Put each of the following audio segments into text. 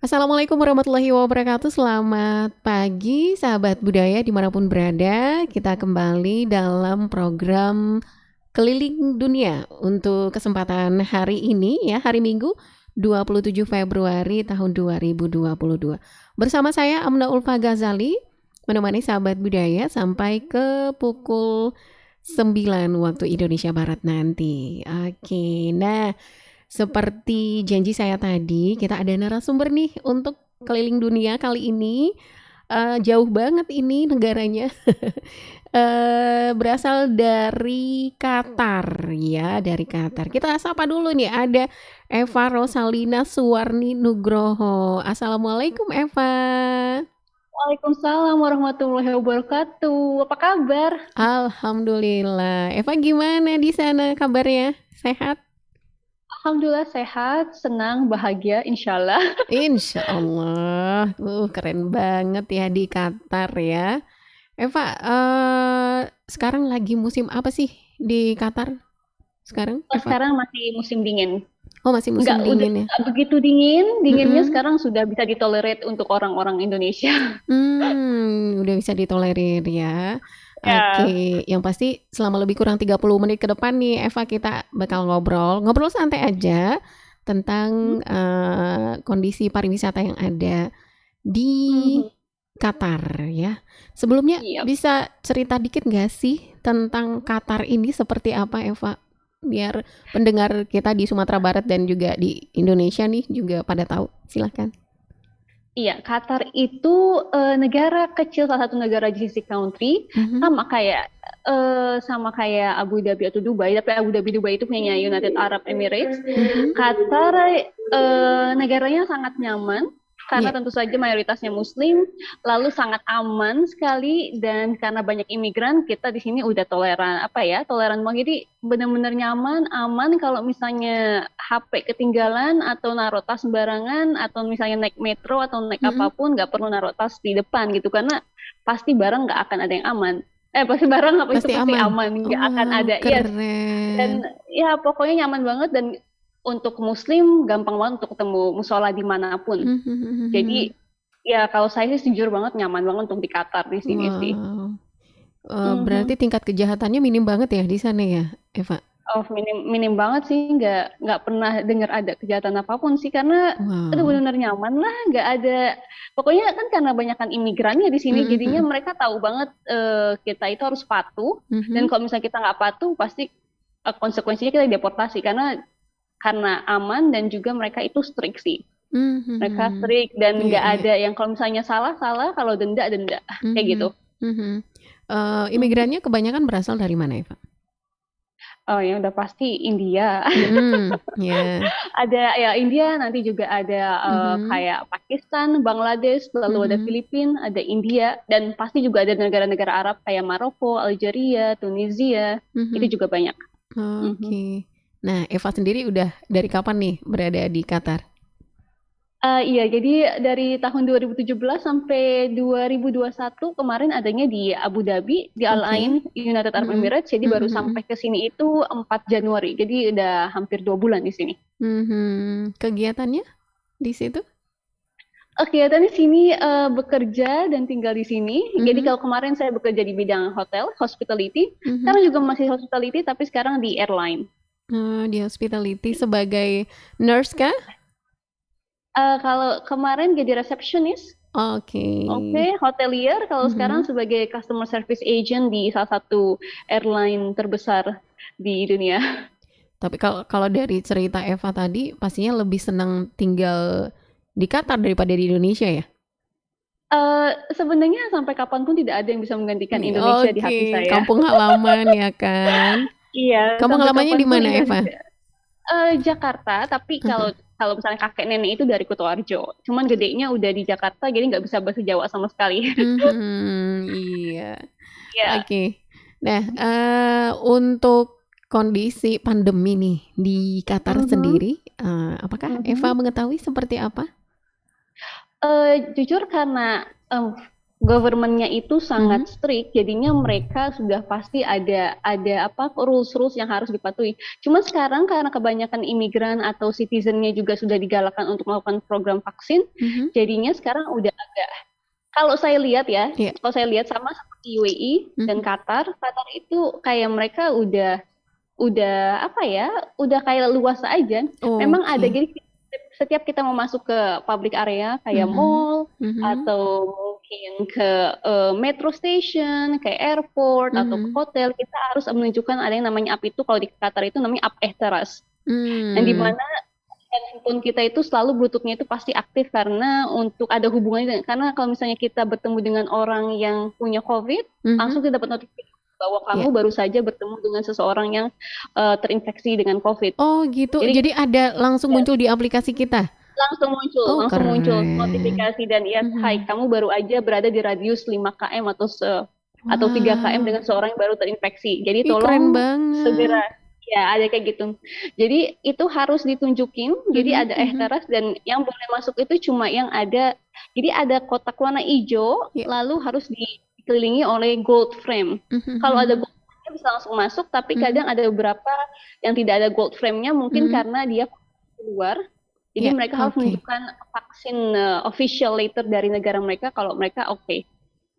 Assalamualaikum warahmatullahi wabarakatuh. Selamat pagi, sahabat budaya dimanapun berada. Kita kembali dalam program Keliling Dunia untuk kesempatan hari ini ya, hari Minggu 27 Februari tahun 2022. Bersama saya Amna Ulfa Ghazali, menemani sahabat budaya sampai ke pukul 9 waktu Indonesia Barat nanti. Oke, nah seperti janji saya tadi, kita ada narasumber nih untuk keliling dunia kali ini. Jauh banget ini negaranya. Berasal dari Qatar ya, dari Qatar. Kita sapa dulu nih, ada Eva Rosalina Suwarni Nugroho. Assalamualaikum Eva. Waalaikumsalam warahmatullahi wabarakatuh. Apa kabar? Alhamdulillah. Eva gimana di sana kabarnya? Sehat? Alhamdulillah sehat, senang, bahagia, insya Allah. Insya Allah, keren banget ya di Qatar ya. Eva, sekarang lagi musim apa sih di Qatar sekarang, Eva? Sekarang masih musim dingin. Oh, masih musim Udah dingin ya? nggak begitu dingin. Dinginnya Mm-mm. sekarang sudah bisa ditolerate untuk orang-orang Indonesia. Udah bisa ditolerir ya. Ya. Oke, yang pasti selama lebih kurang 30 menit ke depan nih Eva kita bakal ngobrol santai aja Hmm. tentang kondisi pariwisata yang ada di Mhm. Qatar ya. Sebelumnya Iya. bisa cerita dikit nggak sih tentang Qatar ini seperti apa Eva? Biar pendengar kita di Sumatera Barat dan juga di Indonesia nih juga pada tahu. Silahkan. Iya, Qatar itu negara kecil, salah satu negara GCC country, Mhm. sama kayak Abu Dhabi atau Dubai, tapi Abu Dhabi Dubai itu punya United Arab Emirates. Mhm. Qatar negaranya sangat nyaman karena Ya. tentu saja mayoritasnya Muslim, lalu sangat aman sekali dan karena banyak imigran, kita di sini udah toleran apa ya, toleran banget. Jadi benar-benar nyaman, aman kalau misalnya HP ketinggalan atau naruh tas sembarangan atau misalnya naik metro atau naik Mhm. apapun nggak perlu naruh tas di depan gitu karena pasti barang nggak akan ada yang aman. Pasti barang apa itu Pasti pasti aman. aman, nggak akan Wow, ada. Yes, keren. dan ya pokoknya nyaman banget dan untuk Muslim gampang banget untuk ketemu musola dimanapun. Jadi Mhm. ya kalau saya sih jujur banget nyaman banget untuk di Qatar di sini sih. Wow. Berarti Mhm. tingkat kejahatannya minim banget ya di sana ya, Eva? Oh, minim minim banget sih, nggak pernah dengar ada kejahatan apapun sih karena itu Wow. benar-benar nyaman lah, nggak ada. Pokoknya kan karena banyakkan imigrannya di sini, Mhm. jadinya Mhm. mereka tahu banget kita itu harus patuh dan Mhm. kalau misalnya kita nggak patuh pasti konsekuensinya kita deportasi karena aman dan juga mereka itu strict sih. Mereka Mhm. strict dan Iya, nggak iya. ada yang kalau misalnya salah salah, kalau denda denda kayak gitu. Mhm. Mhm. Mhm. Imigrannya kebanyakan berasal dari mana, Eva? Oh ya udah pasti India. Mhm. Ya. Ada ya India, nanti juga ada Mhm. kayak Pakistan, Bangladesh, lalu ada Mhm. Filipina, ada India, dan pasti juga ada negara-negara Arab kayak Maroko, Algeria, Tunisia, itu Mhm. juga banyak. Mhm. Oke. Nah, Eva sendiri udah dari kapan nih berada di Qatar? Iya, jadi dari tahun 2017 sampai 2021 kemarin adanya di Abu Dhabi, di Al Ain, Oke. United Arab Mhm. Emirates. Jadi Mhm. baru Mhm. sampai ke sini itu 4 Januari. Jadi udah hampir 2 bulan di sini. Mhm. Kegiatannya di situ? Oke, ya, tadi sini bekerja dan tinggal di sini. Jadi Mhm. kalau kemarin saya bekerja di bidang hotel, hospitality. Mhm. Sekarang juga masih hospitality, tapi sekarang di airline. Di hospitality sebagai nurse kah? Kalau kemarin jadi receptionist, Oke. oke, hotelier. Kalau sekarang Mhm. sebagai customer service agent di salah satu airline terbesar di dunia. Tapi kalau kalau dari cerita Eva tadi, pastinya lebih senang tinggal di Qatar daripada di Indonesia ya? Sebenarnya sampai kapanpun tidak ada yang bisa menggantikan Indonesia di Oke, hati saya. kampung halaman ya kan? Iya, Kampung sampai halamannya di kapanpun mana, Eva? Indonesia. Jakarta, tapi kalau kalau misalnya kakek nenek itu dari Kutoarjo. Cuman gedenya udah di Jakarta, jadi nggak bisa bahasa Jawa sama sekali. Mhm, iya. Ya. Oke. Nah, untuk kondisi pandemi nih di Qatar Mhm, sendiri, apakah Eva mhm. mengetahui seperti apa? Jujur karena government-nya itu sangat Mhm. strict, jadinya mereka sudah pasti ada apa rules-rules yang harus dipatuhi. Cuma sekarang karena kebanyakan imigran atau citizen-nya juga sudah digalakkan untuk melakukan program vaksin, Mhm. jadinya sekarang udah agak kalau saya lihat ya, Iya. kalau saya lihat sama seperti UAE dan Mhm. Qatar itu kayak mereka udah apa ya, udah kayak luas aja. Memang ada Oke. jadi setiap kita mau masuk ke public area kayak Mhm. mall Mhm. atau mungkin ke metro station, ke airport atau ke Mhm. hotel, kita harus menunjukkan ada yang namanya app itu kalau di Qatar itu namanya app Ehtaras. Yang di Mmm. mana handphone kita itu selalu Bluetooth-nya itu pasti aktif karena untuk ada hubungannya karena kalau misalnya kita bertemu dengan orang yang punya COVID, Mhm. langsung kita dapat notifikasi bahwa kamu Iya. baru saja bertemu dengan seseorang yang terinfeksi dengan COVID. Oh gitu, Jadi jadi ada langsung ya, muncul di aplikasi kita? Oh langsung muncul keren. notifikasi dan ya, hai Mhm. kamu baru aja berada di radius 5 km atau 3 km Wow. dengan seorang yang baru terinfeksi. Jadi Ih keren tolong banget. segera ya ada kayak gitu. Jadi itu harus ditunjukin. Jadi Mhm. ada Mhm. teras dan yang boleh masuk itu cuma yang ada. Jadi ada kotak warna hijau, Iya. lalu harus dikelilingi oleh gold frame. Mhm. Kalau ada Mhm. gold frame bisa langsung masuk, tapi Mhm. kadang ada beberapa yang tidak ada gold frame-nya mungkin Mhm. karena dia di luar. Jadi Iya, mereka harus oke. menunjukkan vaksin official letter dari negara mereka kalau mereka oke.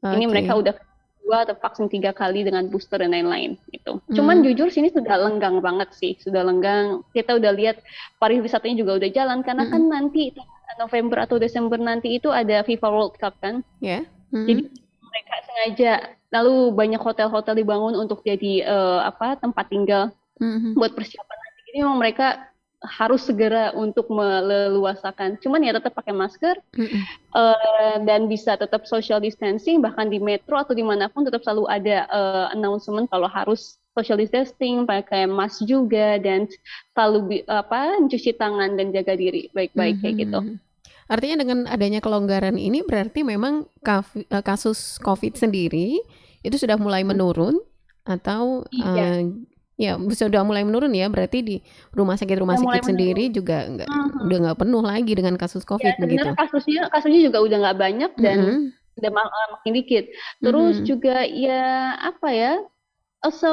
Ini mereka Oke. udah 2 atau vaksin 3 kali dengan booster dan lain-lain gitu. Cuman Mmm. jujur sini sudah lenggang banget sih, sudah lenggang. Kita udah lihat pariwisatanya juga udah jalan karena Mhm. kan nanti November atau Desember nanti itu ada FIFA World Cup kan. Ya. Jadi Mhm. mereka sengaja lalu banyak hotel-hotel dibangun untuk jadi apa tempat tinggal Mhm. buat persiapan nanti. Jadi memang mereka harus segera untuk meleluasakan. Cuman ya tetap pakai masker Mhm. dan bisa tetap social distancing bahkan di metro atau dimanapun tetap selalu ada announcement kalau harus social distancing pakai mask juga dan selalu apa cuci tangan dan jaga diri baik-baik kayak gitu. Mhm. Artinya dengan adanya kelonggaran ini berarti memang kasus Covid sendiri itu sudah mulai Hmm. menurun atau, Iya, ya sudah mulai menurun ya berarti di rumah udah mulai sakit sendiri menurun. juga Mhm. udah nggak penuh lagi dengan kasus Ya Covid sebenarnya begitu? kasusnya juga udah nggak banyak dan Mhm. udah makin dikit. Terus Mhm. juga ya apa ya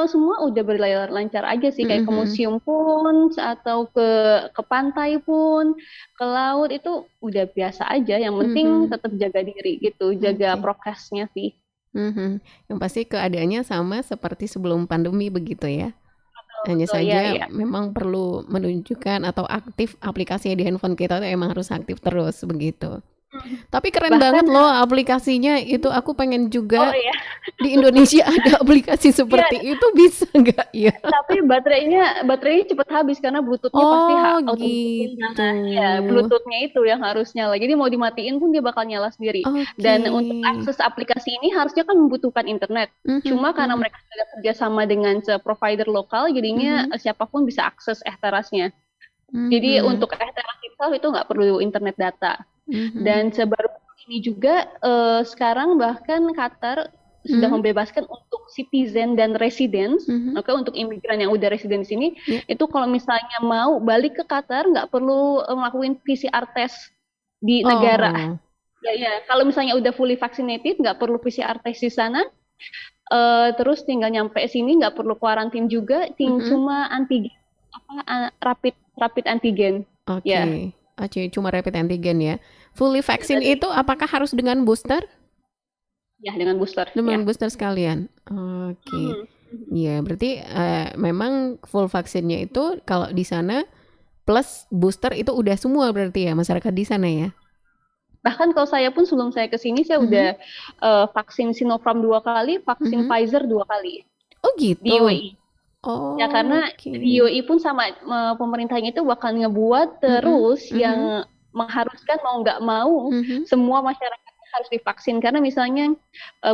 semua udah berlayar lancar aja sih Mhm. kayak ke Mhm. museum pun atau ke pantai pun ke laut itu udah biasa aja. Yang penting Mhm. tetap jaga diri gitu, jaga Oke. prokesnya sih. Mhm. Yang pasti keadaannya sama seperti sebelum pandemi begitu ya? Betul, Hanya betul ya saja ya. memang perlu menunjukkan atau aktif aplikasinya di handphone kita tuh emang harus aktif terus begitu. Mhm. Tapi keren Bahkan banget loh aplikasinya itu aku pengen oh juga iya, di Indonesia ada aplikasi iya seperti itu bisa nggak ya? tapi baterainya cepet habis karena Bluetooth-nya pasti Oh automatically gitu. nyala. Ya, Bluetooth-nya itu yang harus nyala. Jadi mau dimatiin pun dia bakal nyala sendiri. Oke. Dan untuk akses aplikasi ini harusnya kan membutuhkan internet. Mhm. Cuma karena Mhm. mereka sudah kerjasama dengan provider lokal, jadinya Mhm. siapapun bisa akses Ehterasnya. Jadi Mhm. untuk Ehteras itself itu nggak perlu internet data. Mhm. Dan sebaru ini juga sekarang bahkan Qatar sudah Mhm. membebaskan untuk citizen dan residents, Mhm. oke untuk imigran yang udah residen di sini, Ya. itu kalau misalnya mau balik ke Qatar nggak perlu ngelakuin PCR test di negara. Oh. Ya, ya. Kalau misalnya udah fully vaccinated, nggak perlu PCR test di sana. Terus tinggal nyampe sini nggak perlu kuarantin juga, Mhm. cuma antigen apa rapid rapid antigen. Ya, Oke. Cuma rapid antigen ya. Fully ya vaksin tadi itu apakah harus dengan booster? ya dengan booster ya. Dengan booster sekalian? Oke. Mhm. Iya, berarti, memang full vaksinnya itu kalau di sana plus booster itu udah semua berarti ya masyarakat di sana ya? Bahkan kalau saya pun sebelum saya ke sini saya udah Mhm. vaksin Sinopharm 2 kali, vaksin Mhm. Pfizer 2 kali Oh di gitu? UAE. Ya karena Oke. di UAE pun sama pemerintahnya itu bakal ngebuat Mhm. terus Mhm. yang mengharuskan mau nggak mau Mhm. semua masyarakat harus divaksin karena misalnya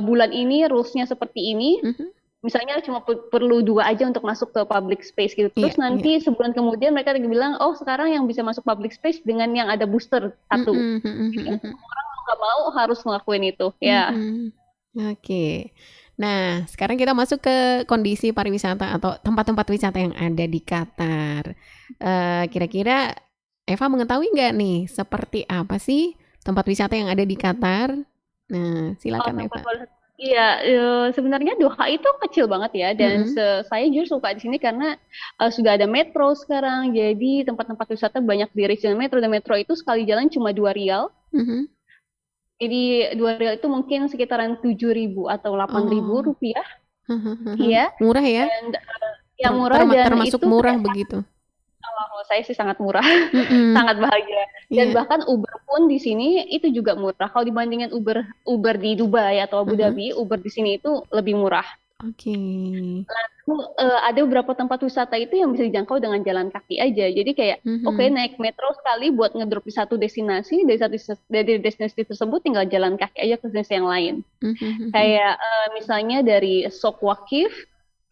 bulan ini rules-nya seperti ini, Mhm. misalnya cuma perlu 2 aja untuk masuk ke public space gitu. Iya Terus iya. nanti sebulan kemudian mereka lagi bilang, "Oh, sekarang yang bisa masuk public space dengan yang ada booster satu." Mhm. Mhm. Jadi Mhm. orang mau nggak mau harus ngelakuin itu. Ya. Mhm. Oke. Nah, sekarang kita masuk ke kondisi pariwisata atau tempat-tempat wisata yang ada di Qatar. Kira-kira Eva mengetahui nggak nih, seperti apa sih tempat wisata yang ada di Qatar? Nah, Oh, silakan tempat Eva. wisata. Iya, sebenarnya Doha itu kecil banget ya, dan Mm-mm, saya justru suka di sini karena sudah ada metro sekarang, jadi tempat-tempat wisata banyak di regional metro, dan metro itu sekali jalan cuma 2 rial, mhm. jadi 2 rial itu mungkin sekitaran 7.000 atau 8.000 Oh, rupiah, heeh. iya, Murah ya? dan yang murah dan Termasuk itu murah kayak begitu. kalau saya sih sangat murah, Mm-mm, sangat bahagia. Dan iya. bahkan Uber pun di sini itu juga murah. Kalau dibandingin Uber Uber di Dubai atau Abu Heeh. Dhabi, Uber di sini itu lebih murah. Oke. Lalu ada beberapa tempat wisata itu yang bisa dijangkau dengan jalan kaki aja. Jadi kayak oke, Mhm, naik metro sekali buat ngedrop di satu destinasi, dari destinasi tersebut tinggal jalan kaki aja ke destinasi yang lain. mhm, mhm. Kayak misalnya dari Sok Wakif,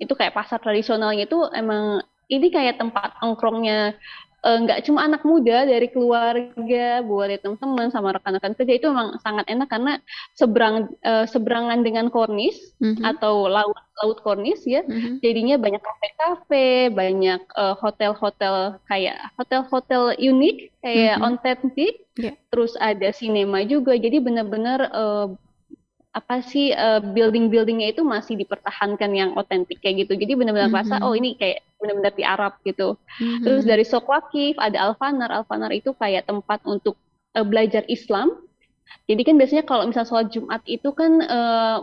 itu kayak pasar tradisionalnya itu emang ini kayak tempat nongkrongnya nggak cuma anak muda, dari keluarga, buat teman-teman sama rekan-rekan kerja, itu memang sangat enak karena seberangan dengan kornis Mhm, atau laut laut kornis ya, mhm, jadinya banyak kafe-kafe, banyak hotel-hotel, kayak hotel-hotel unik kayak mhm. ontentik, Ya. terus ada sinema juga, jadi benar-benar apa sih building-buildingnya itu masih dipertahankan yang otentik kayak gitu. Jadi benar-benar rasa oh Mhm, ini kayak benar-benar di Arab gitu. Terus mhm. dari Sok Wakif ada Al-Fanar. Al-Fanar itu kayak tempat untuk belajar Islam. Jadi kan biasanya kalau misalnya sholat Jumat itu kan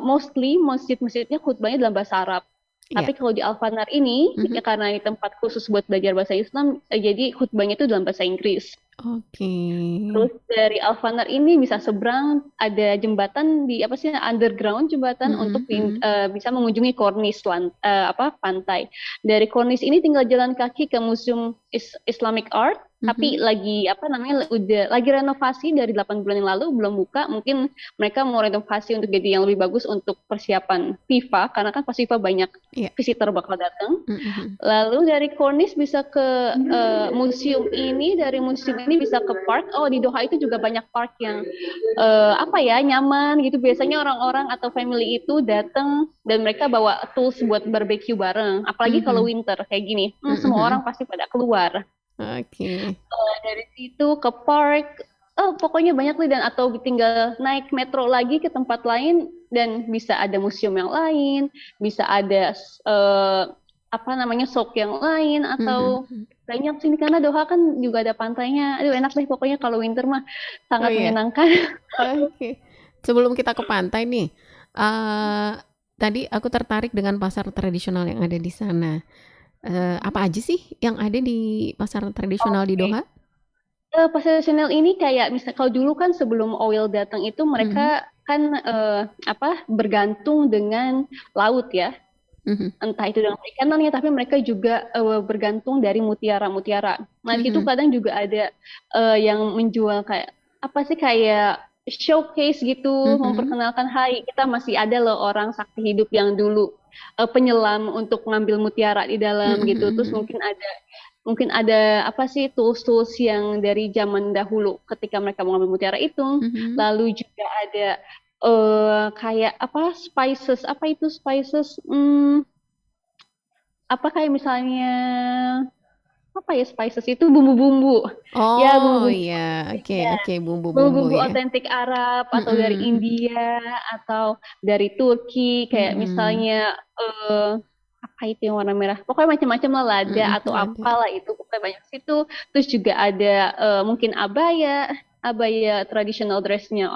mostly masjid-masjidnya khutbahnya dalam bahasa Arab. Ya. Tapi kalau di Al-Fanar ini, Mhm. ya karena ini tempat khusus buat belajar bahasa Islam, jadi khutbahnya itu dalam bahasa Inggris. Oke. Terus dari Alfanar ini bisa seberang, ada jembatan di apa sih, underground jembatan untuk Mhm, mhm, bisa mengunjungi kornis pantai. Dari kornis ini tinggal jalan kaki ke Museum Islamic Art, tapi mhm. lagi apa namanya udah lagi renovasi dari 8 bulan yang lalu, belum buka. Mungkin mereka mau renovasi untuk jadi yang lebih bagus untuk persiapan FIFA, karena kan pas FIFA banyak Iya. visitor bakal datang. Mhm, Lalu dari Corniche bisa ke museum ini, dari museum ini bisa ke park. Oh, di Doha itu juga banyak park yang apa ya, nyaman gitu. Biasanya orang-orang atau family itu datang dan mereka bawa tools buat barbecue bareng. Apalagi kalau mhm, winter kayak gini, mhm, semua mhm. orang pasti pada keluar. Oke. Dari situ ke park, oh pokoknya banyak nih, dan atau tinggal naik metro lagi ke tempat lain dan bisa ada museum yang lain, bisa ada eh, apa namanya sok yang lain, Mhm, atau mhm. banyak sini karena Doha kan juga ada pantainya. Aduh enak deh pokoknya kalau winter mah Oh sangat iya. menyenangkan. Oke. Sebelum kita ke pantai nih, eee, tadi aku tertarik dengan pasar tradisional yang ada di sana. Apa aja sih yang ada di pasar tradisional di Oke. Doha? Pasar Chanel ini kayak misal kalau dulu kan sebelum oil datang itu Mhm, mereka kan apa bergantung dengan laut ya, mhm, entah itu dengan perikanannya, tapi mereka juga bergantung dari mutiara-mutiara. Nah, di situ mhm, kadang juga ada yang menjual kayak apa sih, kayak showcase gitu, mhm, memperkenalkan, hai kita masih ada loh orang sakti hidup yang dulu penyelam untuk mengambil mutiara di dalam mhm, gitu. Terus mhm, mungkin ada apa sih, tools-tools yang dari zaman dahulu ketika mereka mengambil mutiara itu. mhm, Lalu juga ada kayak apa, spices, apa itu spices, apa kayak misalnya apa ya, spices itu bumbu-bumbu, ya oh bumbu-bumbu iya, oke ya, oke, bumbu-bumbu bumbu-bumbu ya, otentik Arab atau dari mhm, India atau dari Turki, kayak mhm, misalnya apa itu yang warna merah, pokoknya macam-macam lah, lada mhm, atau ada, apalah itu, pokoknya banyak situ. Terus juga ada mungkin abaya, abaya traditional dressnya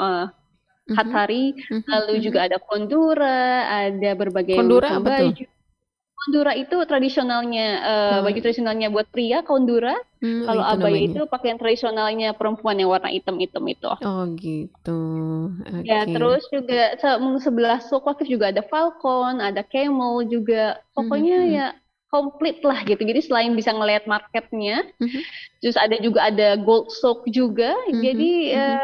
mhm, Qatari, mhm, lalu mhm. juga ada kondura, ada berbagai Kondura macam apa tuh? baju. Kondura itu tradisionalnya, baju Oh, tradisionalnya buat pria, kondura. oh Kalau itu abaya namanya. itu pakaian tradisionalnya perempuan yang warna hitam-hitam itu. Oh gitu, Ya, oke. terus juga sebelah Sokawaki juga ada Falcon, ada Camel juga. Mhm, Pokoknya mhm, ya komplit lah gitu. Jadi selain bisa ngelihat marketnya, mhm, terus ada juga ada Gold Souk juga. mhm, Jadi mhm,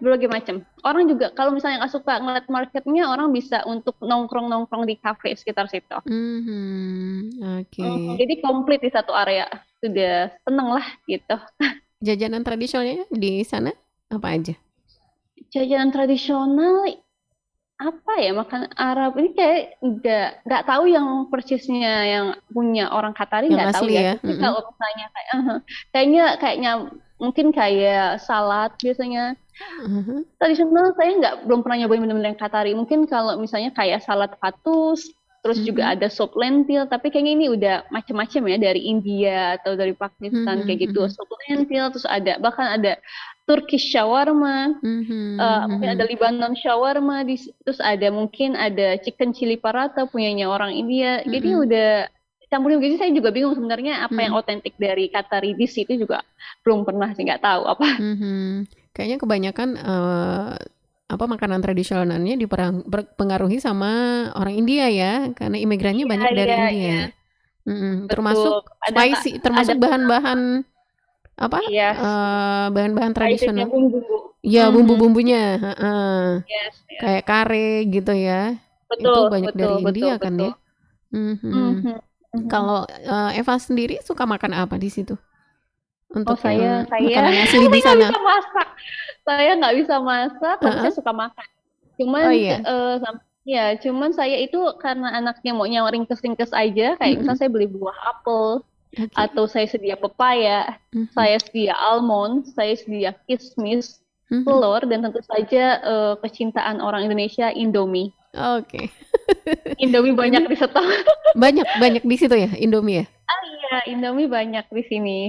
berbagai macam. Orang juga kalau misalnya nggak suka ngeliat marketnya, orang bisa untuk nongkrong-nongkrong di kafe sekitar situ. mhm, oke. Jadi komplit di satu area. Sudah seneng lah gitu. Jajanan tradisionalnya di sana apa aja? Jajanan tradisional apa ya, makan Arab ini kayak nggak tahu yang persisnya, yang punya orang Qatari Yang nggak tahu asli ya. ya? Tapi Mhm. kalau misalnya kayak kayaknya kayaknya mungkin kayak salad biasanya. Mhm, Tradisional saya nggak belum pernah nyobain bener-bener yang Qatari. Mungkin kalau misalnya kayak salad patus, terus juga mhm, ada sup lentil, tapi kayaknya ini udah macem-macem ya dari India atau dari Pakistan mhm, kayak gitu. mhm, Sup lentil, terus ada bahkan ada Turkish shawarma, mhm, mungkin ada mhm, Lebanon shawarma, terus ada mungkin ada chicken chili paratha punyanya orang India. Jadi mhm, udah campur gitu. Saya juga bingung sebenarnya apa yang mhm, otentik dari Qatari dish itu juga belum pernah sih nggak tahu apa. mhm. Kayaknya kebanyakan, apa, makanan tradisionalnya dipengaruhi sama orang India ya, karena imigrannya Iya, banyak dari iya, iya. India. Mhm, Betul. termasuk Ada spicy, ada termasuk bahan-bahan apa, yes, bahan-bahan spices-nya tradisional. bumbu. Iya, Mhm. bumbu-bumbunya, heeh. Yes, yes. Kayak kare gitu ya. Itu Betul, banyak betul, dari betul, India kan betul. ya? Mhm. Mhm, mhm. Kalau, Eva sendiri suka makan apa di situ? Oh, Untuk saya yang saya makanan asli saya di nggak bisa sana? masak. Saya nggak bisa masak, tapi Heeh. saya suka makan. Oh Cuman iya? ya, cuman saya itu karena anaknya maunya ringkes-ringkes aja, kayak Mhm. misalnya saya beli buah apel, Oke. atau saya sedia pepaya, Mhm. saya sedia almond, saya sedia kismis, Mhm. telur, dan tentu saja kecintaan orang Indonesia, Indomie. Oke. Indomie banyak Ini di stok. banyak banyak di situ ya, Indomie ya? Iya, Indomie banyak di sini.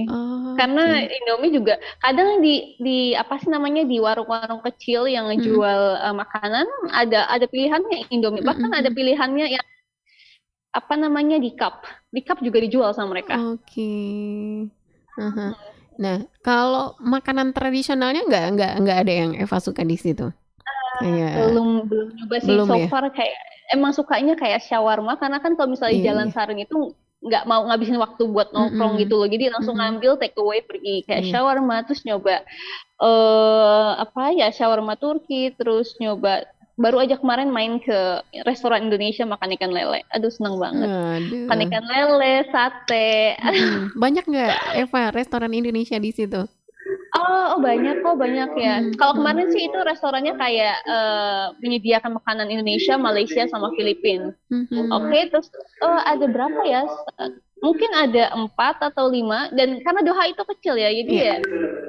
Karena Oke. Indomie juga kadang di apa sih namanya di warung-warung kecil yang Mhm. ngejual makanan ada pilihannya Indomie. Mhm, Bahkan ada mhm. pilihannya yang apa namanya di cup. Di cup juga dijual sama mereka. Oke. Aha. Nah, kalau makanan tradisionalnya nggak ada yang Eva suka di situ? Kayak Belum belum nyoba sih belum so ya? far kayak emang sukanya kayak shawarma karena kan kalau misalnya Iya, jalan iya. sareng itu nggak mau ngabisin waktu buat nongkrong Mhm. gitu loh. Jadi langsung Mhm. ngambil take away pergi kayak Iya. shawarma terus nyoba apa ya shawarma Turki terus nyoba baru aja kemarin main ke restoran Indonesia makan ikan lele. Aduh seneng banget. Makan Aduh. ikan lele, sate. Mhm. Banyak nggak Eva restoran Indonesia di situ? Oh, oh banyak kok banyak ya. Mhm. Kalau Mhm. kemarin sih itu restorannya kayak menyediakan makanan Indonesia, Malaysia sama Filipina. Mhm. Oke, terus ada berapa ya? Mungkin ada 4 atau 5 dan karena Doha itu kecil ya, jadi Iya.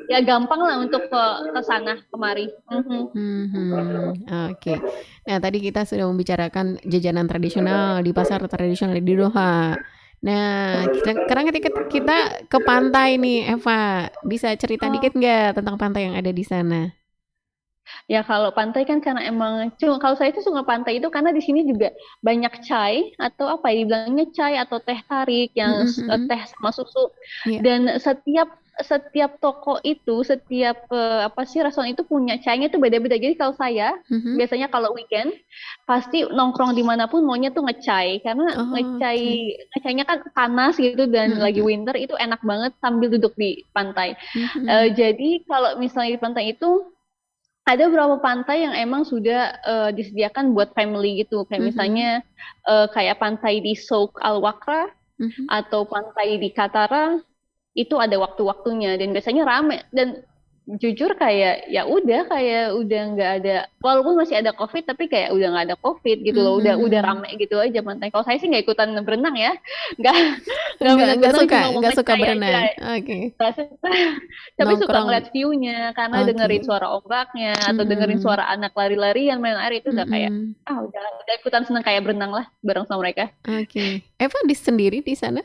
ya gampang lah untuk ke sana kemari. Mhm. Mhm. Oke. Nah, tadi kita sudah membicarakan jajanan tradisional di pasar tradisional di Doha. Nah, sekarang ketika kita ke pantai nih, Eva, bisa cerita dikit Oh, nggak tentang pantai yang ada di sana? ya kalau pantai kan karena emang cuma kalau saya itu suka pantai itu karena di sini juga banyak chai atau apa ya dibilangnya chai atau teh tarik yang Mhm, mhm. teh sama susu Iya. dan setiap setiap toko itu setiap apa sih restoran itu punya chainya tuh beda-beda. Jadi kalau saya Mhm. biasanya kalau weekend pasti nongkrong dimanapun maunya tuh ngecai karena Oke. ngecainya kan panas gitu dan Mhm, lagi mhm. winter itu enak banget sambil duduk di pantai. Mhm. Jadi kalau misalnya di pantai itu ada beberapa pantai yang emang sudah disediakan buat family gitu. Kayak misalnya Mhm. kayak pantai di Souk Al-Wakra Mhm. atau pantai di Katara itu ada waktu-waktunya dan biasanya rame dan jujur kayak ya udah kayak udah nggak ada walaupun masih ada COVID tapi kayak udah nggak ada COVID gitu loh udah Mhm. rame gitu aja pantai. Kalau saya sih nggak ikutan berenang ya, nggak nggak minat Nggak berenang suka cuma mau nggak suka ngecai aja. berenang? Oke. Nggak suka. Tapi suka Nongkrong. ngeliat view-nya karena dengerin Oke. suara ombaknya atau dengerin Mhm. suara anak lari-larian main air itu udah kayak Mhm. udah ikutan seneng kayak berenang lah bareng sama mereka. Oke. Eva sendiri di sana?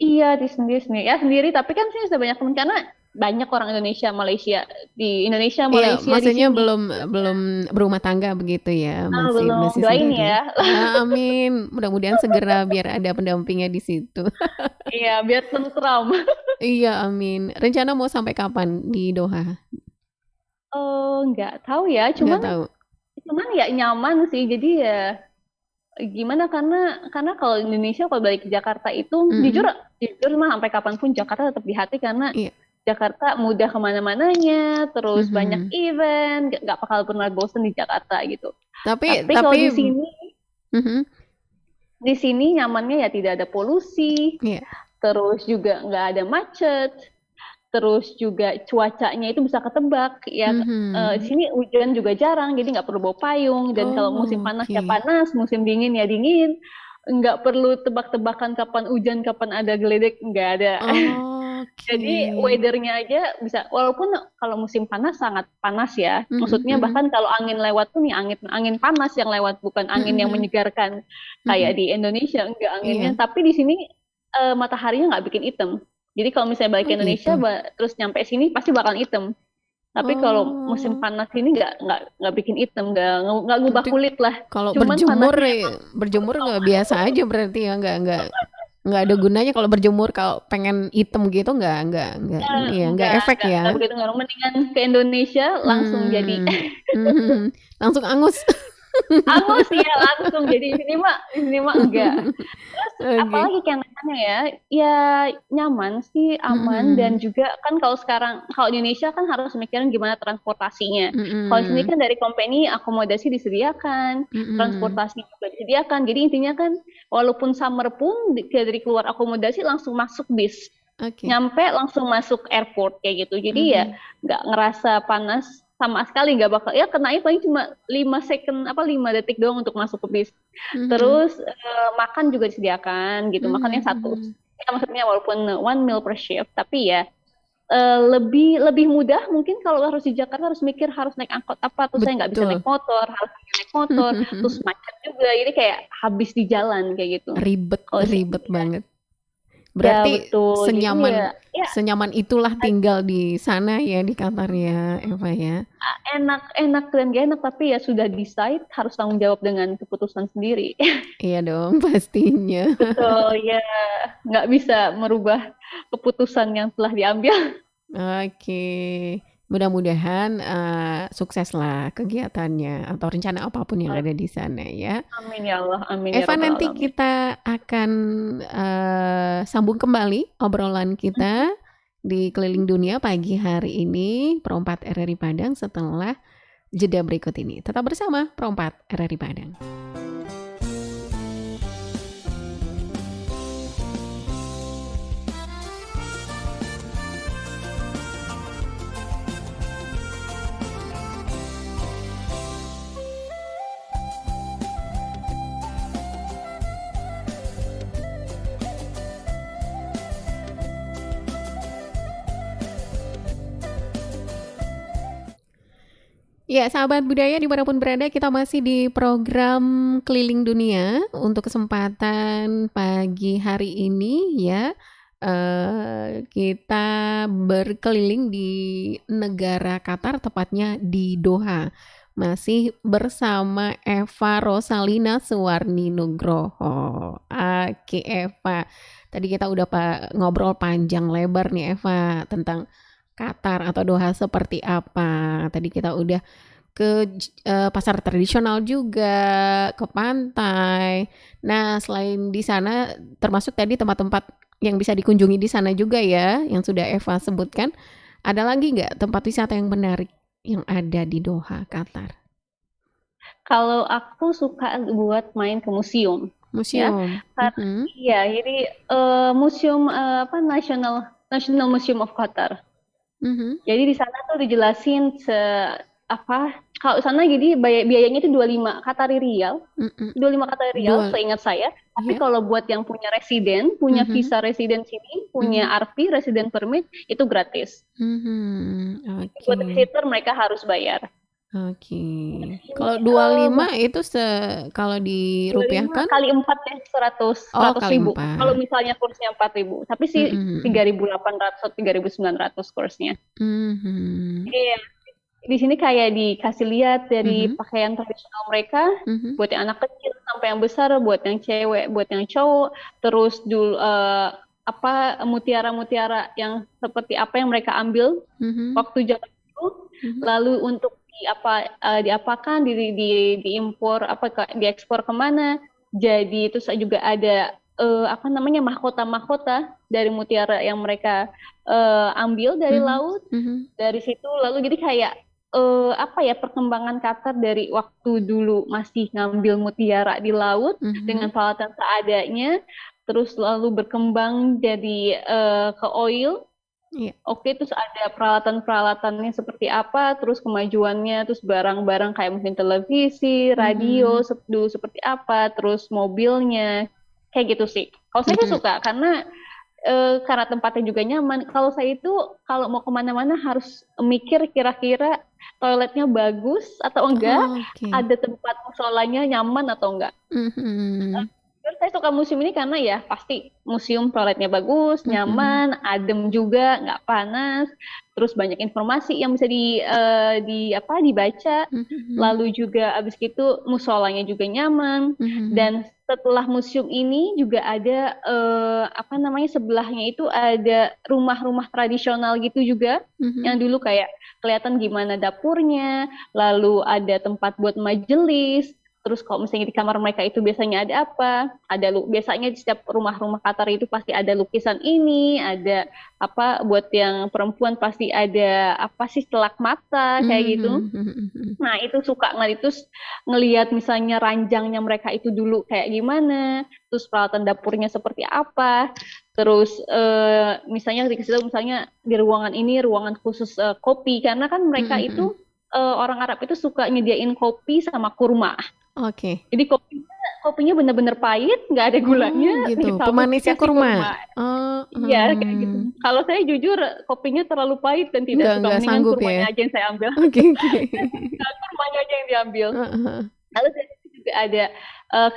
Iya di sendiri sendiri ya sendiri tapi kan sih sudah banyak teman karena banyak orang Indonesia Malaysia di Indonesia Iya, Malaysia di maksudnya sini. belum belum berumah tangga begitu ya, masih Belum masih doain sendiri. ya. Amin, mudah-mudahan segera biar ada pendampingnya di situ. Iya biar tentram. Iya, amin. Rencana mau sampai kapan di Doha? Nggak tahu ya Nggak cuman tahu. cuman ya nyaman sih jadi ya gimana karena kalau Indonesia kalau balik ke Jakarta itu jujur Mhm. jujur mah sampai kapanpun Jakarta tetap di hati karena Iya. Jakarta mudah kemana-mananya terus banyak Mhm. event nggak bakal pernah bosen di Jakarta gitu Tapi tapi kalau tapi mhm. di sini nyamannya ya tidak ada polusi Iya. terus juga nggak ada macet terus juga cuacanya itu bisa ketebak ya di Mhm. sini hujan juga jarang jadi nggak perlu bawa payung dan kalau musim Oh, panas ya oke. panas musim dingin ya dingin nggak perlu tebak-tebakan kapan hujan kapan ada geledek nggak ada. Oke. Jadi weathernya aja bisa, walaupun kalau musim panas sangat panas ya. Mhm, Maksudnya mhm, bahkan kalau angin lewat tuh nih angin angin panas yang lewat, bukan mhm, angin yang mhm, menyegarkan kayak mhm. di Indonesia, enggak anginnya. Iya. Tapi di sini mataharinya nggak bikin hitam. Jadi kalau misalnya balik Oh ke Indonesia gitu. terus nyampe sini pasti bakal hitam. Tapi kalau musim Oh, panas ini nggak bikin hitam, nggak ngubah berarti kulit lah. kalau Cuman panasnya emang berjemur nggak biasa aja berarti ya, nggak ada gunanya kalau berjemur, kalau pengen item gitu nggak ini ya, nggak efek nggak ya. begitu ngaruh. Mendingan ke Indonesia langsung jadi Hmm, mhm, langsung angus. angus ya langsung. Jadi di sini mah enggak. Terus Oke. apalagi kenangannya ya, ya nyaman sih, aman, dan Mhm, juga kan kalau sekarang kalau di Indonesia kan harus mikirin gimana transportasinya. Kalau di sini mhm, kan dari company akomodasi disediakan, mhm. transportasi juga disediakan. Jadi intinya kan walaupun summer pun dari keluar akomodasi langsung masuk bis, Oke. nyampe langsung masuk airport kayak gitu. Jadi ya Mhm, nggak ngerasa panas sama sekali, nggak bakal ya kenanya paling cuma 5 second apa 5 detik doang untuk masuk ke bis. mhm, Terus makan juga disediakan gitu. Makannya mhm, satu. mhm. Ya, maksudnya walaupun one meal per shift, tapi ya lebih lebih mudah mungkin kalau harus di Jakarta harus mikir harus naik angkot apa, terus saya nggak bisa naik Betul. motor, harus naik motor, terus macet juga. Jadi kayak habis di jalan kayak gitu. Ribet Kalau sih ribet banget. ya Berarti betul. Jadi senyaman ya ya senyaman itulah tinggal di sana ya, di Qatar ya, Eva ya? enak enak dan gak enak, tapi ya sudah decide harus tanggung jawab dengan keputusan sendiri. Iya dong, pastinya. Betul ya, nggak bisa merubah keputusan yang telah diambil. Oke, mudah-mudahan, sukseslah kegiatannya atau rencana apapun yang ada di sana ya. Amin ya Allah, amin ya Eva, robbal nanti alamin. kita akan, sambung kembali obrolan kita di Keliling Dunia pagi hari ini, Perompak RRI Padang setelah jeda berikut ini. Tetap bersama Perompak RRI Padang. Ya, sahabat budaya dimanapun berada, kita masih di program Keliling Dunia untuk kesempatan pagi hari ini ya. Kita berkeliling di negara Qatar, tepatnya di Doha. Masih bersama Eva Rosalina Suwarni Nugroho. Oke Eva, tadi kita udah ngobrol panjang lebar nih Eva tentang Qatar atau Doha seperti apa. Tadi kita udah ke pasar tradisional juga, ke pantai. Nah, selain di sana termasuk tadi tempat-tempat yang bisa dikunjungi di sana juga ya, yang sudah Eva sebutkan. Ada lagi nggak tempat wisata yang menarik yang ada di Doha, Qatar? Kalau aku suka buat main ke museum, ya. Museum. Karena Mhm, iya, jadi museum apa National Museum of Qatar. mhm, Jadi di sana tuh dijelasin apa kalau sana jadi biayanya itu 25 Qatari Riyal, mhm. 25 Qatari Riyal Dua, seingat saya. Tapi ya. kalau buat yang punya residen, punya Mhm, visa residen sini, punya mhm, RP, resident permit, itu gratis. mhm. Oke. Buat visitor mereka harus bayar. Oke. Ini Kalau 25 itu kalau 25 dirupiahkan? kali 4 ya, 100, Oh, 100 kali ribu. Kalau 4. misalnya kursnya 4.000. Tapi sih Mhm, mhm. 3.800 atau 3.900 kursnya. Mhm. Iya, di sini kayak dikasih lihat dari Mhm, pakaian tradisional mereka, mhm, buat yang anak kecil sampai yang besar, buat yang cewek, buat yang cowok. Terus dulu apa mutiara-mutiara yang seperti apa yang mereka ambil mhm, waktu zaman itu, mhm, lalu untuk diapakan, diimpor apa diekspor kemana. Jadi itu saya juga ada apa namanya mahkota-mahkota dari mutiara yang mereka ambil dari mhm, laut. mhm, Dari situ lalu jadi kayak apa ya perkembangan Qatar dari waktu dulu masih ngambil mutiara di laut dengan mhm. peralatan seadanya, terus lalu berkembang jadi ke oil. Iya. Oke, terus ada peralatan-peralatannya seperti apa, terus kemajuannya, terus barang-barang kayak mungkin televisi, radio, Mhm, dulu seperti apa, terus mobilnya, kayak gitu sih. Kalau saya sih mhm, suka, karena karena tempatnya juga nyaman. Kalau saya itu kalau mau kemana-mana harus mikir kira-kira toiletnya bagus atau enggak, Oke. ada tempat musolanya nyaman atau enggak. Mhm. Terus saya suka museum ini karena ya pasti museum toiletnya bagus, Mhm. nyaman, adem juga, nggak panas, terus banyak informasi yang bisa dibaca. Mhm. Lalu juga abis itu musolanya juga nyaman. Mhm. Dan setelah museum ini juga ada apa namanya sebelahnya itu ada rumah-rumah tradisional gitu juga Mhm. yang dulu kayak kelihatan gimana dapurnya, lalu ada tempat buat majelis. Terus kalau misalnya di kamar mereka itu biasanya ada apa? Biasanya di setiap rumah-rumah Qatar itu pasti ada lukisan ini, ada apa buat yang perempuan pasti ada apa sih telak mata kayak gitu. Mhm. Mhm. Nah, itu suka ngelihat misalnya ranjangnya mereka itu dulu kayak gimana, terus peralatan dapurnya seperti apa. Terus misalnya di situ misalnya di ruangan ini ruangan khusus kopi karena kan mereka Mhm. itu orang Arab itu suka nyediain kopi sama kurma. Oke. Jadi kopinya bener-bener pahit, nggak ada Oh, gulanya, gitu. tapi Pemanisnya dikasih kurma. kurma. Oh, Iya, kayak gitu. Kalau saya jujur kopinya terlalu pahit dan tidak suka, nggak mendingan sanggup ya. kurmanya aja yang saya ambil. Oke, oke. Kurmanya aja yang diambil. Heeh. Lalu di situ juga ada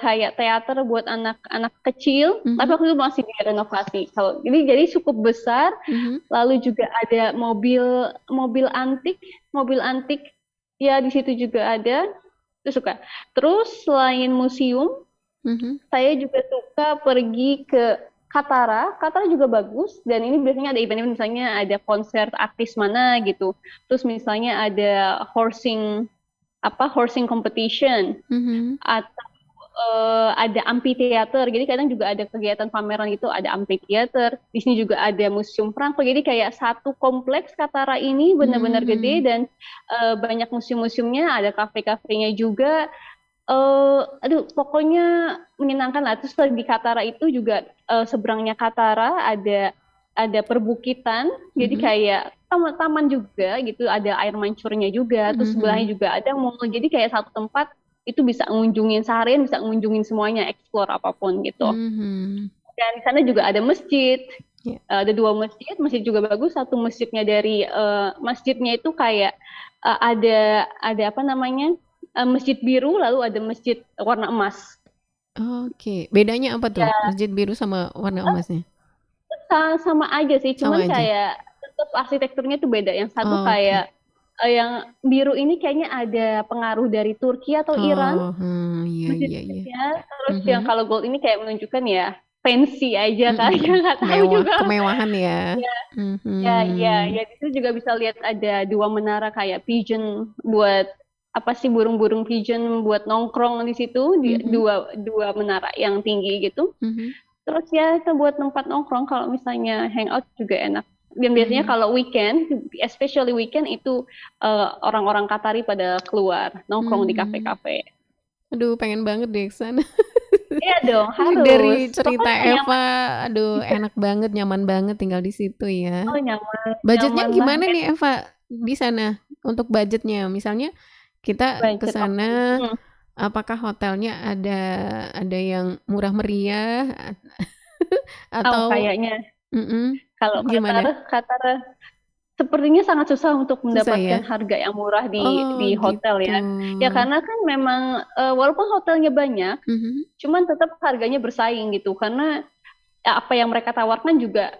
kayak teater buat anak-anak kecil, tapi Mhm. waktu itu masih direnovasi. Jadi cukup besar. Mhm. Lalu juga ada mobil antik, mobil antik. Ya di situ juga ada. Itu suka. Terus selain museum, Mhm. saya juga suka pergi ke Katara. Katara juga bagus dan ini biasanya ada event misalnya ada konser artis mana gitu. Terus misalnya ada horsing competition Mhm. atau ada amphitheater. Jadi kadang juga ada kegiatan pameran gitu, ada amphitheater. Di sini juga ada museum perangko. Jadi kayak satu kompleks Katara ini benar-benar gede Mhm. dan banyak museum-museumnya, ada kafe-kafenya juga. Aduh, pokoknya menyenangkan lah. Terus di Katara itu juga seberangnya Katara ada perbukitan, jadi Mhm. kayak taman-taman juga gitu, ada air mancurnya juga. Terus sebelahnya Mhm. juga ada mall. Jadi kayak satu tempat itu bisa ngunjungin seharian, bisa ngunjungin semuanya, explore apapun gitu. Mhm. Dan di sana juga ada masjid. Ya. Ada dua masjid, masjid juga bagus. Satu masjidnya masjidnya itu kayak ada apa namanya? Masjid biru, lalu ada masjid warna emas. Oke. Bedanya apa tuh? Ya, Masjid biru sama warna emasnya? sama aja sih, Sama cuman aja. kayak tetap arsitekturnya tuh beda. Yang satu Oke. kayak yang biru ini kayaknya ada pengaruh dari Turki atau Iran Oh, iya, iya, iya. masjid-masjidnya. Terus yang Mhm. kalau gold ini kayak menunjukkan ya fancy aja Mhm. kayaknya Mhm. nggak tahu Mewah, juga. kemewahan ya. Ya, ya, ya, Mhm. ya. Di situ juga bisa lihat ada dua menara kayak pigeon buat apa sih burung-burung pigeon buat nongkrong di situ Mhm. dua dua menara yang tinggi gitu. Mhm. Terus ya itu buat tempat nongkrong kalau misalnya hangout juga enak. Dan biasanya Mhm. kalau weekend, especially weekend itu orang-orang Qatari pada keluar nongkrong di Mhm. kafe-kafe. Aduh, pengen banget deh ke sana. Iya dong, Ini harus. dari cerita Pokoknya Eva, nyaman. aduh enak banget, nyaman banget tinggal di situ ya. Oh nyaman, Budgetnya nyaman gimana banget. nih Eva di sana untuk budgetnya? Misalnya kita ke Budget oke. sana, apakah hotelnya ada yang murah meriah Oh atau kayaknya kalau gimana? Qatar sepertinya sangat susah untuk Susah mendapatkan ya? harga yang murah Oh di hotel gitu. ya. Ya karena kan memang walaupun hotelnya banyak, Mhm. cuman tetap harganya bersaing gitu. Karena ya, apa yang mereka tawarkan juga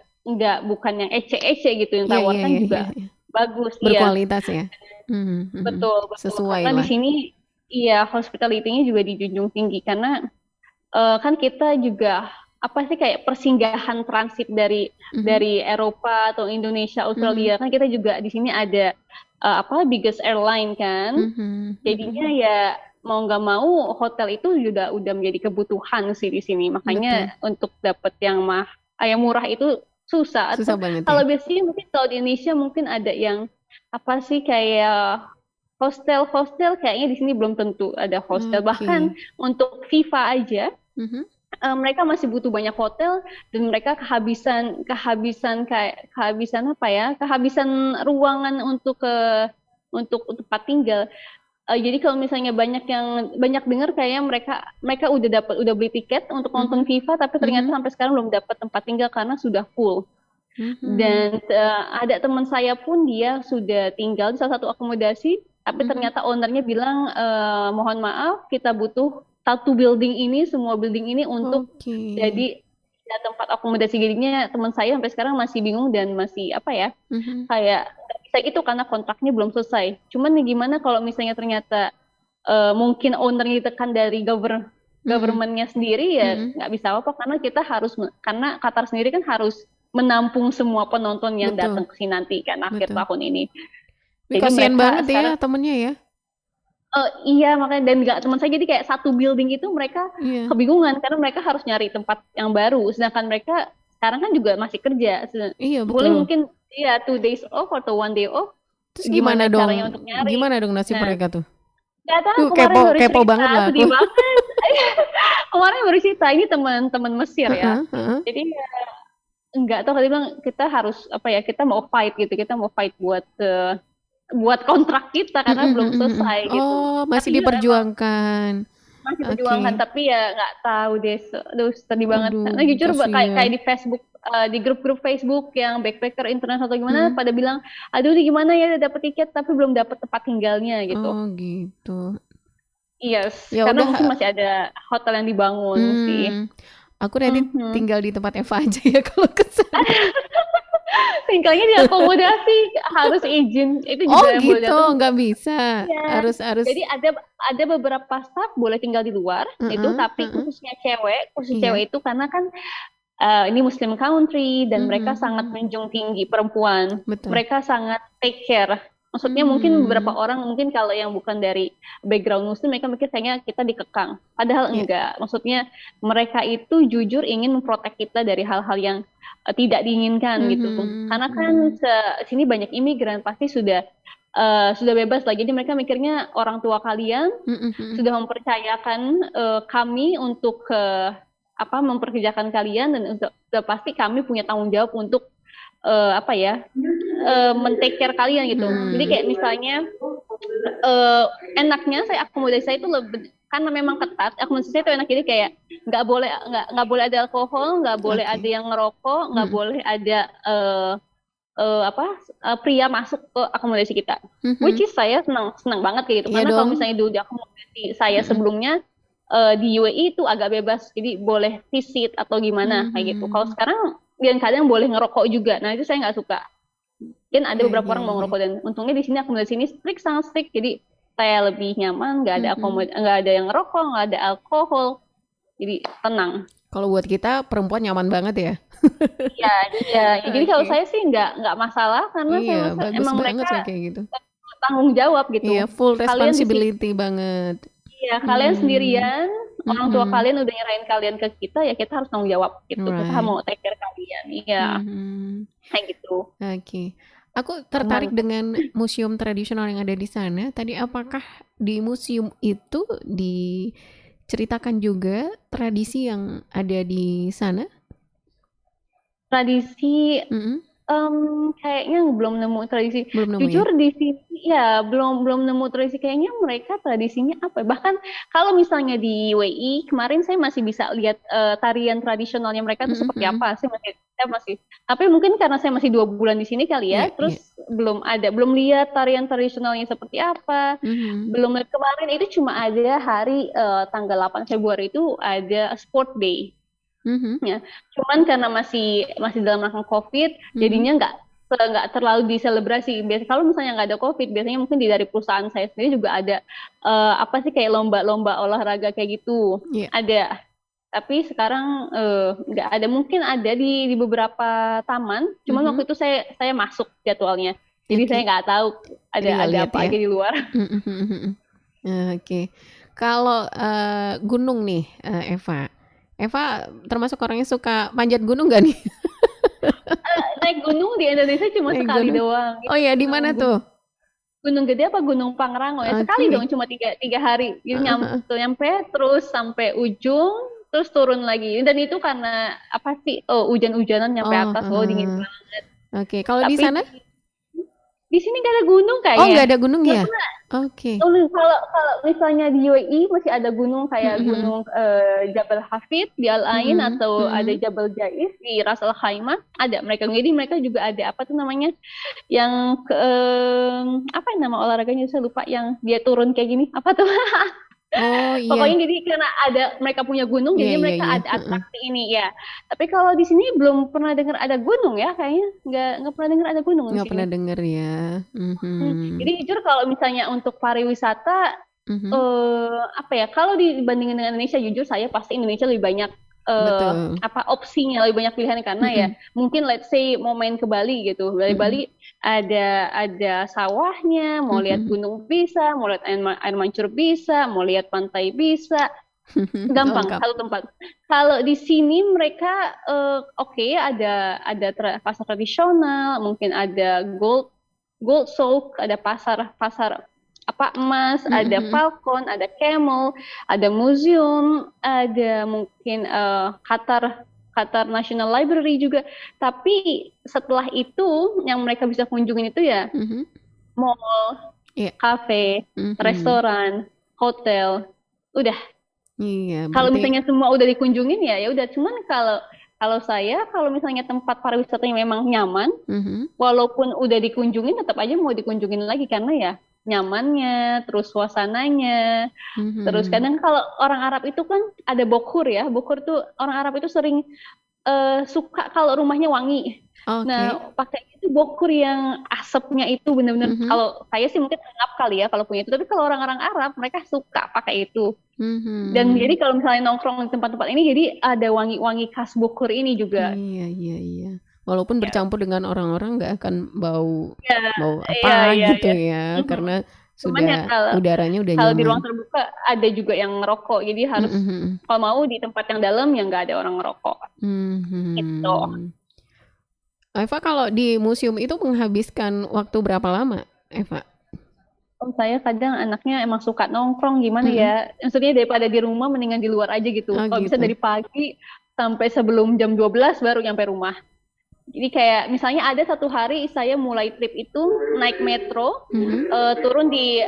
bukan yang ece-ece gitu, yang Iya, iya, tawarkan iya, iya, juga iya. bagus. Iya, Berkualitas ya. Mhm, mhm. betul betul. Sesuai Karena di lah. sini iya hospitality-nya juga dijunjung tinggi karena kan kita juga apa sih kayak persinggahan transit Mhm, dari Eropa atau Indonesia, mhm, Australia kan kita juga di sini ada apa biggest airline kan. mhm, Jadinya mhm. ya mau nggak mau hotel itu udah menjadi kebutuhan sih di sini. Betul. Makanya untuk dapet yang murah itu susah. Susah Atau banget ya? kalau biasanya mungkin kalau di Indonesia mungkin ada yang apa sih kayak hostel kayaknya di sini belum tentu ada hostel. Bahkan Oke. untuk Viva aja Mhm. mereka masih butuh banyak hotel dan mereka kehabisan apa ya kehabisan ruangan untuk tempat tinggal Jadi kalau misalnya banyak dengar kayaknya mereka mereka udah beli tiket untuk Mhm, nonton FIFA tapi ternyata mhm, sampai sekarang belum dapat tempat tinggal karena sudah full. mhm, Dan ada teman saya pun dia sudah tinggal di salah satu akomodasi, tapi mhm. ternyata ownernya bilang mohon maaf kita butuh satu building ini semua building ini untuk Oke. jadi ya, tempat akomodasi. Jadinya teman saya sampai sekarang masih bingung dan masih apa ya Mhm, kayak nggak bisa gitu karena kontraknya belum selesai. Cuman nih gimana kalau misalnya ternyata mungkin ownernya ditekan dari mhm, governmentnya sendiri ya mhm. nggak bisa apa-apa karena kita harus karena Qatar sendiri kan harus menampung semua penonton yang datang Betul, ke sini nanti kan akhir betul. tahun ini. Tapi Jadi kasihan mereka banget ya sekarang temennya ya. iya makanya dan nggak teman saya jadi kayak satu building itu mereka Iya, kebingungan karena mereka harus nyari tempat yang baru sedangkan mereka sekarang kan juga masih kerja. iya Boleh betul. mungkin ya 2 days off atau 1 day off Terus gimana gimana dong? caranya untuk nyari. Gimana dong nasib Nah, mereka tuh? nggak tahu Duh, kemarin kepo baru kepo cerita banget lah aku. sedih banget. Kemarin baru cerita ini teman-teman Mesir ya. Heeh, heeh. Jadi ya, nggak tahu tadi bilang kita harus apa ya kita mau fight gitu kita mau fight buat kontrak kita karena Mhm, belum mhm, mhm. selesai gitu. Oh, masih Tapi ya emang diperjuangkan. masih perjuangan Oke. tapi ya nggak tahu deh. Aduh sedih banget. Aduh, Nah jujur kayak kayak kasihan. di Facebook di grup-grup Facebook yang backpacker internasional atau gimana Mhm. pada bilang aduh ini gimana ya udah dapet tiket tapi belum dapet tempat tinggalnya gitu. Oh, gitu. Yes, Ya karena udah, mungkin masih ada hotel yang dibangun sih. aku nanti Mhm. tinggal di tempat Eva aja ya kalau ke sana. Tinggalnya diakomodasi, harus izin. Itu Oh, juga yang boleh gitu, datang. nggak bisa. Iya. Harus harus Jadi ada beberapa staff boleh tinggal di luar itu, heeh, tapi heeh. khusus Iya. cewek itu karena kan ini Muslim country dan Mhm, mereka sangat mhm. menjunjung tinggi perempuan. Betul. Mereka sangat take care. Maksudnya mungkin beberapa Hmm. orang mungkin kalau yang bukan dari background Muslim mereka mikir kayaknya kita dikekang. Padahal Ya. enggak. Maksudnya mereka itu jujur ingin memprotek kita dari hal-hal yang tidak diinginkan gitu. Mhm, Karena kan mhm. sini banyak imigran pasti sudah bebas lah. Jadi mereka mikirnya orang tua kalian Mhm, mhm. sudah mempercayakan kami untuk apa memperkerjakan kalian dan sudah pasti kami punya tanggung jawab untuk apa ya men-take care kalian gitu. Jadi Hmm. kayak misalnya eh, enaknya saya akomodasi saya itu lebih karena memang ketat akomodasi saya itu enak jadi kayak nggak boleh ada alkohol nggak boleh ada Oke. yang ngerokok nggak Mhm. boleh ada apa pria masuk ke akomodasi kita. Which Mhm. is saya senang senang banget kayak gitu Iya karena kalau dong. misalnya dulu di akomodasi saya Mhm. sebelumnya di UAE itu agak bebas jadi boleh visit atau gimana kayak gitu. Kalau Mhm. sekarang dan kadang boleh ngerokok juga. Nah itu saya nggak suka. Mungkin ada Iya, beberapa iya, orang mau iya. ngerokok dan untungnya di sini akomodasi ini strict sangat strict jadi saya lebih nyaman Mhm. nggak ada yang ngerokok nggak ada alkohol jadi tenang. Kalau buat kita perempuan nyaman banget ya. Iya, iya. Jadi kalau Oke. saya sih nggak masalah karena Iya, saya merasa bagus emang banget mereka kalau kayak gitu. tanggung jawab gitu. Iya, full Kalian di sini, responsibility banget. ya kalian Hmm. sendirian, orang tua Mhm. kalian udah nyerahin kalian ke kita, ya kita harus tanggung jawab gitu. Kita Right. mau take care kalian, iya, Mhm. kayak gitu. Oke. Aku tertarik Aman. dengan museum tradisional yang ada di sana. Tadi apakah di museum itu diceritakan juga tradisi yang ada di sana? Tradisi Mhm. kayaknya belum nemu tradisi. Belum nemu ya? Jujur di sini ya belum belum nemu tradisi. Kayaknya mereka tradisinya apa ya? Bahkan kalau misalnya di WI kemarin saya masih bisa lihat tarian tradisionalnya mereka itu Mhm, seperti mhm. apa. Saya masih. Tapi mungkin karena saya masih 2 bulan di sini kali Iya, ya. iya. Terus belum lihat tarian tradisionalnya seperti apa. Mhm. Belum lihat kemarin itu cuma ada hari tanggal 8 Februari itu ada sport day. Mhm. Ya, cuman karena masih masih dalam rangka COVID, Mhm. jadinya nggak terlalu diselebrasi. Biasanya kalau misalnya nggak ada COVID, biasanya mungkin dari perusahaan saya sendiri juga ada apa sih kayak lomba-lomba olahraga kayak gitu. Iya. Ada. Tapi sekarang nggak ada. Mungkin ada di beberapa taman. Cuman Mhm. waktu itu saya masuk jadwalnya. Jadi saya Oke. nggak tahu Jadi nggak ada lihat apa ya? aja di luar. Mhm, mhm, mhm. Oke. Kalau gunung nih, Eva. Eva termasuk orang yang suka manjat gunung nggak nih? Naik gunung di Indonesia cuma Naik sekali gunung? doang. Oh Itu ya, di mana tuh? Gunung Gede apa Gunung Pangrango ya sekali dong Oke. cuma tiga hari jadi Heeh, heeh. nyampe terus sampai ujung terus turun lagi dan itu karena apa sih hujan-hujanan nyampe Oh, atas dingin heeh. banget Oke. Kalau di tapi sana? Di sini nggak ada gunung Oh, kayaknya. nggak ada gunung Nggak ya? pernah. Oke. Kalau kalau misalnya di UAE masih ada gunung kayak Mhm, gunung Jabal Hafid di Al Ain mhm, atau ada mhm. Jabal Jais di Ras Al Khaimah ada mereka. Jadi mereka juga ada apa tuh namanya yang apa yang nama olahraganya saya lupa yang dia turun kayak gini apa tuh. Oh Pokoknya iya, jadi karena ada mereka punya gunung, iya jadi iya mereka iya. ada Heeh. atraksi ini ya. Tapi kalau di sini belum pernah dengar ada gunung ya, kayaknya nggak pernah dengar ada gunung di Nggak sini. pernah denger ya. Jadi Mhm, jujur kalau misalnya untuk pariwisata, mhm. apa ya? Kalau dibandingin dengan Indonesia, jujur saya pasti Indonesia lebih banyak Betul. apa opsinya, lebih banyak pilihan karena ya Mhm, mungkin let's say mau main ke Bali gitu, dari mhm, Bali ada sawahnya, mau lihat mhm. gunung bisa, mau lihat air mancur bisa, mau lihat pantai bisa. Gampang, Lengkap. satu tempat. Kalau di sini mereka oke ada pasar tradisional, mungkin ada gold souk, ada pasar pasar apa emas, Mhm, ada mhm, falcon, ada camel, ada museum, ada mungkin Qatar Qatar National Library juga. Tapi setelah itu yang mereka bisa kunjungin itu ya mhm. mall, Iya. cafe, Mhm. restoran, hotel. Udah Iya, kalau berarti misalnya semua udah dikunjungin ya ya udah cuman kalau kalau saya kalau misalnya tempat pariwisatanya memang nyaman mhm, walaupun udah dikunjungin tetap aja mau dikunjungin lagi karena ya nyamannya terus suasananya terus mhm. kadang kalau orang Arab itu kan ada bokur ya bokur tuh orang Arab itu sering suka kalau rumahnya wangi. Oke. Nah, pakai itu bokur yang asapnya itu benar-benar Mhm, kalau saya sih mungkin ngap kali ya kalau punya itu, tapi kalau orang-orang Arab mereka suka pakai itu. Dan jadi mhm. kalau misalnya nongkrong di tempat-tempat ini, jadi ada wangi-wangi khas Bogor ini juga. Iya iya iya. Walaupun Ya, bercampur dengan orang-orang nggak akan bau ya, bau apa iya, iya, gitu iya. ya, Mhm. karena Cuman ya sudah kalau udaranya udah kalau di nyaman. ruang terbuka ada juga yang ngerokok, jadi Mhm, harus mhm. kalau mau di tempat yang dalam yang nggak ada orang ngerokok. Gitu. Mhm. Eva kalau di museum itu menghabiskan waktu berapa lama, Eva? Om saya kadang anaknya emang suka nongkrong gimana Mhm. ya? Maksudnya daripada di rumah mendingan di luar aja gitu. Oh Kalau bisa gitu. dari pagi sampai sebelum jam 12 baru nyampe rumah. Jadi kayak misalnya ada satu hari saya mulai trip itu naik metro, Mhm, turun di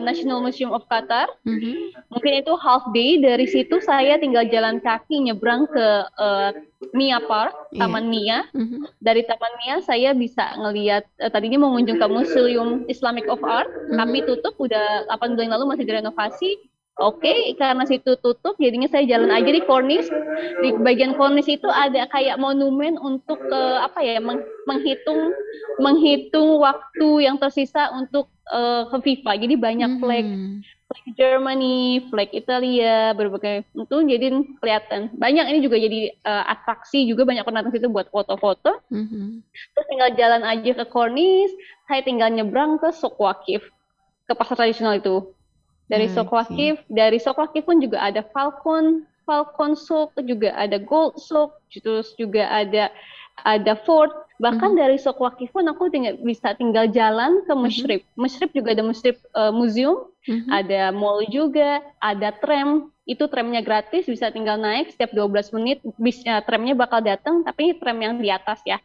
National Museum of Qatar. mhm, Mungkin itu half day. Dari situ saya tinggal jalan kaki nyebrang ke Mia Park, iya. Taman Mia. Mhm, Dari Taman Mia saya bisa ngelihat tadinya mau mengunjung ke Museum Islamic of Art, mhm, tapi tutup udah 8 bulan lalu masih direnovasi. Oke, karena situ tutup, jadinya saya jalan aja di Corniche. Di bagian Corniche itu ada kayak monumen untuk apa ya, menghitung menghitung waktu yang tersisa untuk ke FIFA. Jadi banyak flag mhm, flag Germany, flag Italia, berbagai itu jadi kelihatan. Banyak ini juga jadi atraksi juga banyak pendatang situ buat foto-foto. mhm. Terus tinggal jalan aja ke Corniche, saya tinggal nyebrang ke Souq Waqif, ke pasar tradisional itu. Oke. Dari Souq Waqif pun juga ada Falcon, Falcon Souk, juga ada Gold Souk, terus juga ada Fort. Bahkan Mhm, dari Souq Waqif pun aku bisa tinggal jalan ke mhm, Mushrif. Mushrif juga ada Mushrif Museum, mhm, ada mall juga, ada tram. Itu tramnya gratis, bisa tinggal naik setiap 12 menit. Bisnya tramnya bakal datang, tapi tram yang di atas ya.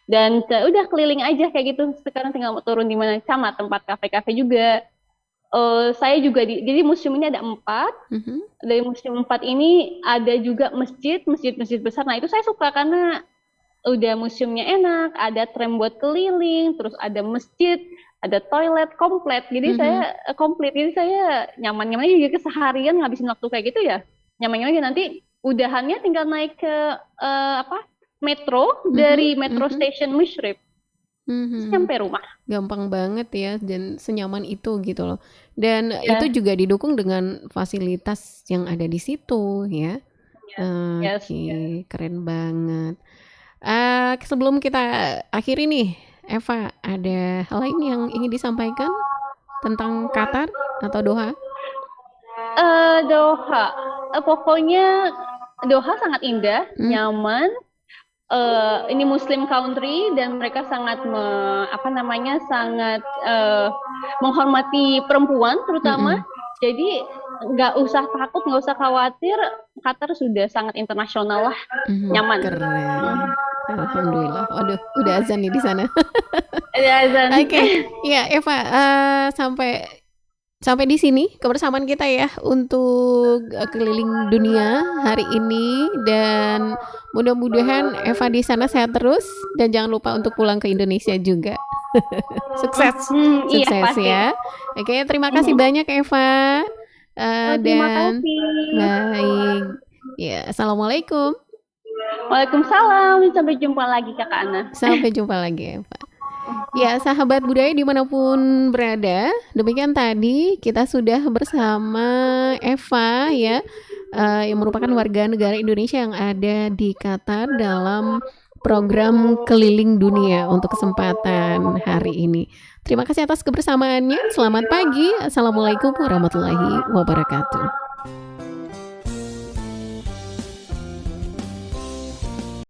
Dan udah keliling aja kayak gitu. Sekarang tinggal mau turun di mana camat tempat kafe-kafe juga. Saya juga jadi museum ini ada 4. mhm, Dari museum 4 ini ada juga masjid besar. Nah itu saya suka karena udah museumnya enak, ada tram buat keliling, terus ada masjid, ada toilet komplit. Jadi mhm. saya komplit. Jadi saya nyaman-nyaman aja gitu seharian ngabisin waktu kayak gitu ya. Nyaman-nyaman aja nanti udahannya tinggal naik ke apa? Metro Mhm, dari Metro mhm, Station Mushrif. Terus mhm. nyampe rumah. Gampang banget ya dan senyaman itu gitu loh. Dan itu Ya, juga didukung dengan fasilitas yang ada di situ ya. ya, yes. Oke, keren banget. Sebelum kita akhiri nih, Eva, ada hal lain yang ingin disampaikan tentang Qatar atau Doha? Doha, pokoknya Doha sangat indah, Mmm, nyaman, ini Muslim country dan mereka sangat apa namanya sangat menghormati perempuan terutama. mhm, Jadi nggak usah takut, nggak usah khawatir. Qatar sudah sangat internasional lah, nyaman. Keren. Alhamdulillah. Waduh, udah azan nih di sana. Ada azan. Oke, ya Eva, sampai di sini kebersamaan kita ya untuk keliling dunia hari ini, dan mudah-mudahan Eva di sana sehat terus dan jangan lupa untuk pulang ke Indonesia juga. Sukses, Iya sukses pasti. ya. Oke, terima kasih banyak Eva. Terima Dan kasih. baik, ya, assalamualaikum. Waalaikumsalam. Sampai jumpa lagi Kakak Ana. Sampai jumpa lagi Eva. Ya, sahabat budaya dimanapun berada, demikian tadi kita sudah bersama Eva ya, yang merupakan warga negara Indonesia yang ada di Qatar dalam program keliling dunia untuk kesempatan hari ini. Terima kasih atas kebersamaannya. Selamat pagi. Assalamualaikum warahmatullahi wabarakatuh.